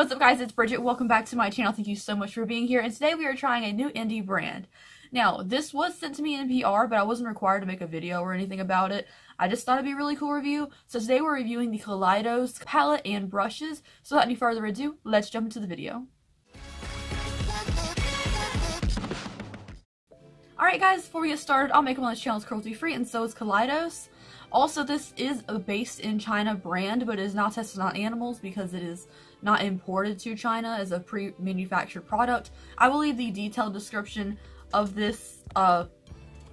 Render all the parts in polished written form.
What's up guys, it's Bridget. Welcome back to my channel. Thank you so much for being here. And today we are trying a new indie brand. Now, this was sent to me in PR, but I wasn't required to make a video or anything about it. I just thought it'd be a really cool review. So today we're reviewing the Kaleidos palette and brushes. So without any further ado, let's jump into the video. Alright guys, before we get started, I'll make one on this channel is cruelty-free and so is Kaleidos. Also, this is a based in China brand, but it is not tested on animals because it is not imported to China as a pre-manufactured product. I will leave the detailed description of this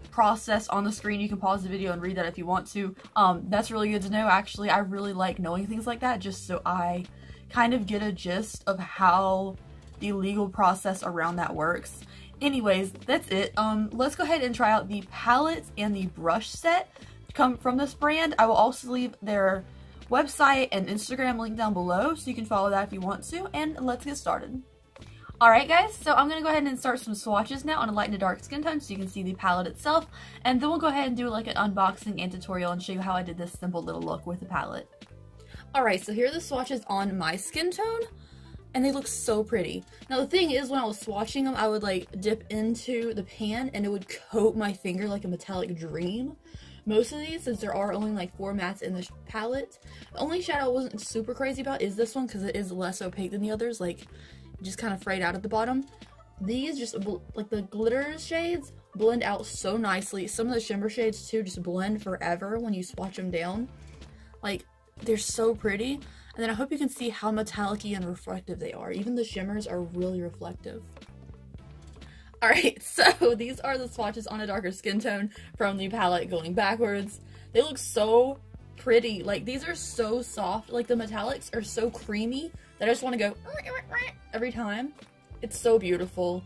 process on the screen. You can pause the video and read that if you want to. That's really good to know. Actually, I really like knowing things like that just so I kind of get a gist of how the legal process around that works. Anyways, that's it. Let's go ahead and try out the palettes and the brush set come from this brand. I will also leave their website and Instagram link down below so you can follow that if you want to, and let's get started. Alright guys, so I'm going to go ahead and start some swatches now on a light and a dark skin tone so you can see the palette itself, and then we'll go ahead and do like an unboxing and tutorial and show you how I did this simple little look with the palette. Alright, so here are the swatches on my skin tone, and they look so pretty. Now the thing is, when I was swatching them, I would like dip into the pan and it would coat my finger like a metallic dream. Most of these, since there are only like 4 mattes in the palette, the only shadow I wasn't super crazy about is this one because it is less opaque than the others, like just kind of frayed out at the bottom. These just like the glitter shades blend out so nicely. Some of the shimmer shades too just blend forever when you swatch them down. Like, they're so pretty. And then I hope you can see how metallic-y and reflective they are. Even the shimmers are really reflective. Alright, so these are the swatches on a darker skin tone from the palette going backwards. They look so pretty. Like, these are so soft. Like, the metallics are so creamy that I just want to go every time. It's so beautiful.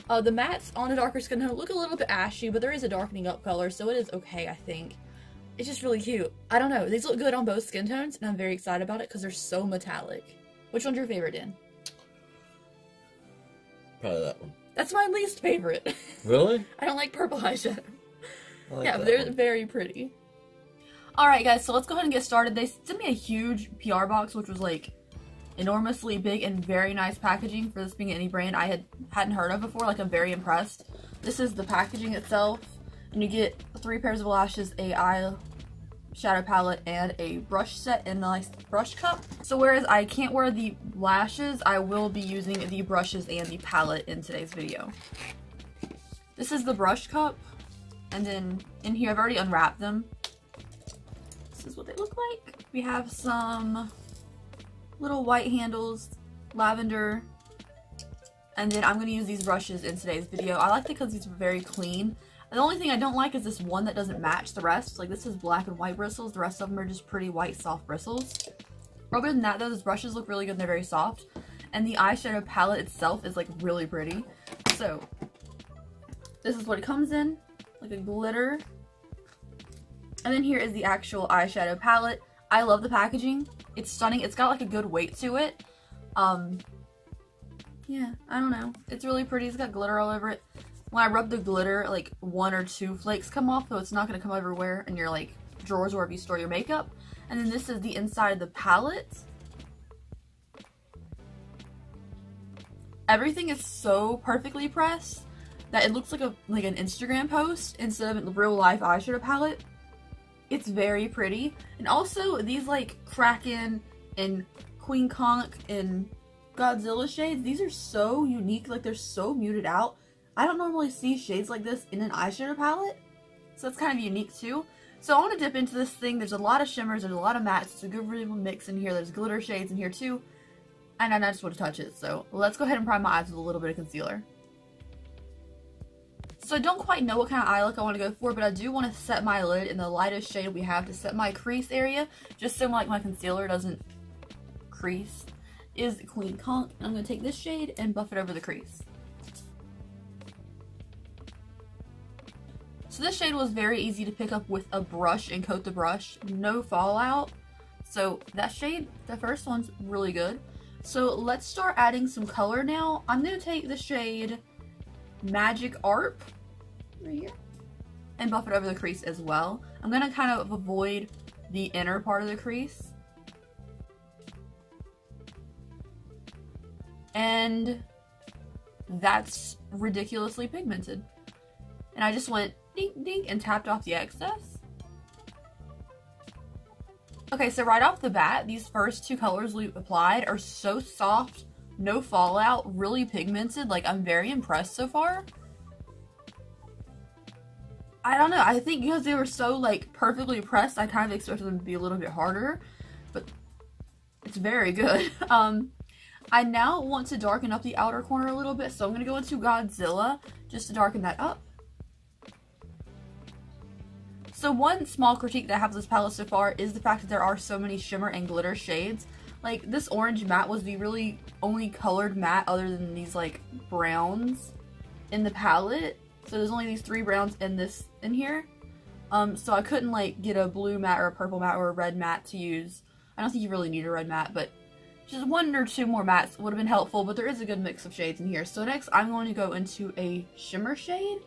The mattes on a darker skin tone look a little bit ashy, but there is a darkening up color, so it is okay, I think. It's just really cute. I don't know. These look good on both skin tones, and I'm very excited about it because they're so metallic. Which one's your favorite in? Probably that one. That's my least favorite. Really? I don't like purple eyeshadow. Like yeah, but they're very pretty. Alright guys, so let's go ahead and get started. They sent me a huge PR box, which was like enormously big and very nice packaging for this being any brand I hadn't heard of before. Like, I'm very impressed. This is the packaging itself, and you get 3 pairs of lashes, a eyeshadow palette, and a brush set in a nice brush cup. So whereas I can't wear the lashes, I will be using the brushes and the palette in today's video. This is the brush cup, and then in here I've already unwrapped them. This is what they look like. We have some little white handles, lavender, and then I'm going to use these brushes in today's video. I like it because these are very clean. The only thing I don't like is this one that doesn't match the rest. Like, this is black and white bristles. The rest of them are just pretty white, soft bristles. Other than that, though, those brushes look really good and they're very soft. And the eyeshadow palette itself is, like, really pretty. So, this is what it comes in. Like a glitter. And then here is the actual eyeshadow palette. I love the packaging. It's stunning. It's got, like, a good weight to it. Yeah, I don't know. It's really pretty. It's got glitter all over it. When I rub the glitter, like 1 or 2 flakes come off, so it's not going to come everywhere in your like drawers or wherever you store your makeup. And then this is the inside of the palette. Everything is so perfectly pressed that it looks like an Instagram post instead of a real life eyeshadow palette. It's very pretty. And also these like Kraken and Queen Conch and Godzilla shades, these are so unique. Like, they're so muted out. I don't normally see shades like this in an eyeshadow palette, so that's kind of unique too. So I want to dip into this thing. There's a lot of shimmers, there's a lot of mattes, it's a good real mix in here. There's glitter shades in here too, and I just want to touch it. So let's go ahead and prime my eyes with a little bit of concealer. So I don't quite know what kind of eye look I want to go for, but I do want to set my lid in the lightest shade we have to set my crease area, just so like my concealer doesn't crease, is Queen Conch. I'm going to take this shade and buff it over the crease. So this shade was very easy to pick up with a brush and coat the brush, no fallout. So that shade, the first one's really good. So let's start adding some color now. I'm going to take the shade Magic Art right here and buff it over the crease as well. I'm going to kind of avoid the inner part of the crease. and that's ridiculously pigmented. And I just went dink dink and tapped off the excess. Okay, so right off the bat, these first two colors we applied are so soft, no fallout, really pigmented. Like, I'm very impressed so far. I don't know, I think because they were so, like, perfectly pressed, I kind of expected them to be a little bit harder, but it's very good. I now want to darken up the outer corner a little bit, so I'm going to go into Godzilla just to darken that up. So one small critique that I have of this palette so far is the fact that there are so many shimmer and glitter shades. Like, this orange matte was the really only colored matte other than these, like, browns in the palette. So there's only these 3 browns in here. So I couldn't, like, get a blue matte or a purple matte or a red matte to use. I don't think you really need a red matte, but just 1 or 2 more mattes would have been helpful, but there is a good mix of shades in here. So next I'm going to go into a shimmer shade.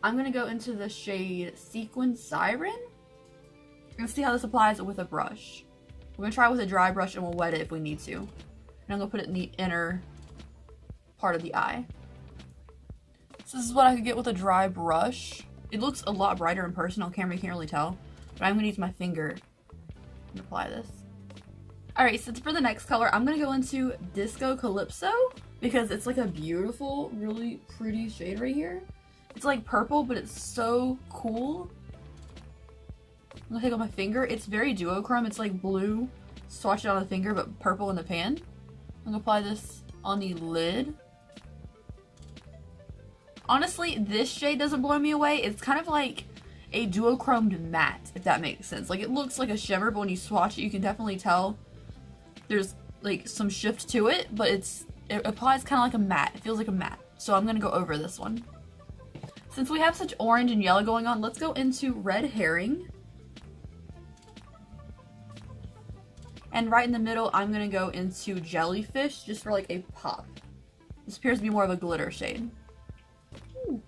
I'm going to go into the shade Sequin Siren and see how this applies with a brush. We're going to try it with a dry brush and we'll wet it if we need to. And I'm going to put it in the inner part of the eye. So this is what I could get with a dry brush. It looks a lot brighter in person. On camera you can't really tell. But I'm going to use my finger and apply this. Alright, so for the next color, I'm going to go into Disco Calypso because it's like a beautiful, really pretty shade right here. It's like purple, but it's so cool. I'm gonna take out my finger. It's very duochrome. It's like blue, swatched out on the finger, but purple in the pan. I'm gonna apply this on the lid. Honestly, this shade doesn't blow me away. It's kind of like a duochromed matte, if that makes sense. Like, it looks like a shimmer, but when you swatch it, you can definitely tell there's like some shift to it, but it applies kind of like a matte. It feels like a matte. So I'm gonna go over this one. Since we have such orange and yellow going on, let's go into Red Herring. And right in the middle, I'm going to go into Jellyfish, just for like a pop. This appears to be more of a glitter shade. Ooh.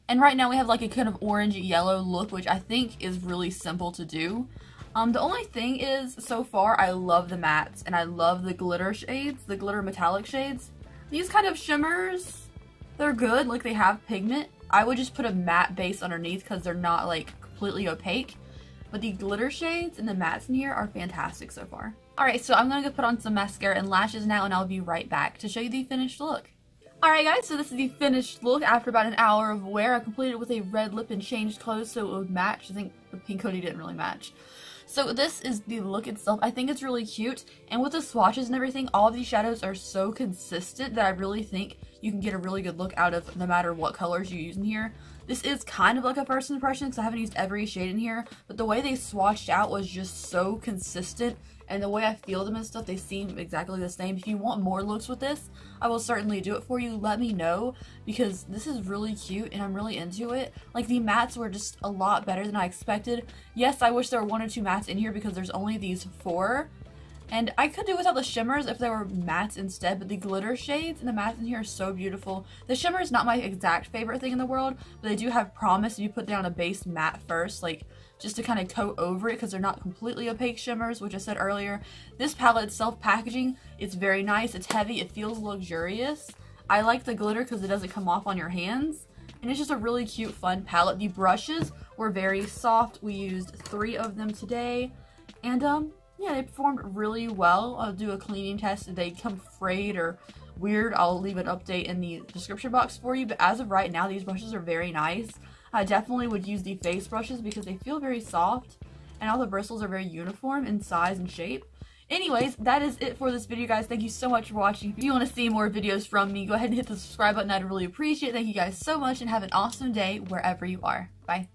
And right now we have like a kind of orange-yellow look, which I think is really simple to do. The only thing is, so far, I love the mattes, and I love the glitter shades, the glitter metallic shades. These kind of shimmers, they're good, like they have pigment. I would just put a matte base underneath because they're not like completely opaque. But the glitter shades and the mattes in here are fantastic so far. Alright, so I'm going to go put on some mascara and lashes now and I'll be right back to show you the finished look. Alright guys, so this is the finished look after about an hour of wear. I completed it with a red lip and changed clothes so it would match. I think the pink hoodie didn't really match. So this is the look itself. I think it's really cute, and with the swatches and everything, all of these shadows are so consistent that I really think you can get a really good look out of no matter what colors you use in here. This is kind of like a first impression because I haven't used every shade in here, but the way they swatched out was just so consistent, and the way I feel them and stuff, they seem exactly the same. If you want more looks with this, I will certainly do it for you. Let me know, because this is really cute and I'm really into it. Like, the mattes were just a lot better than I expected. Yes, I wish there were 1 or 2 mattes in here because there's only these 4. And I could do without the shimmers if there were mattes instead, but the glitter shades and the mattes in here are so beautiful. The shimmer is not my exact favorite thing in the world, but they do have promise if you put down a base matte first, like just to kind of coat over it because they're not completely opaque shimmers, which I said earlier. This palette itself, packaging, it's very nice, it's heavy, it feels luxurious. I like the glitter because it doesn't come off on your hands. And it's just a really cute, fun palette. The brushes were very soft. We used 3 of them today. And, yeah, they performed really well. I'll do a cleaning test. If they come frayed or weird, I'll leave an update in the description box for you. But as of right now, these brushes are very nice. I definitely would use the face brushes because they feel very soft. And all the bristles are very uniform in size and shape. Anyways, that is it for this video, guys. Thank you so much for watching. If you want to see more videos from me, go ahead and hit the subscribe button. I'd really appreciate it. Thank you guys so much and have an awesome day wherever you are. Bye.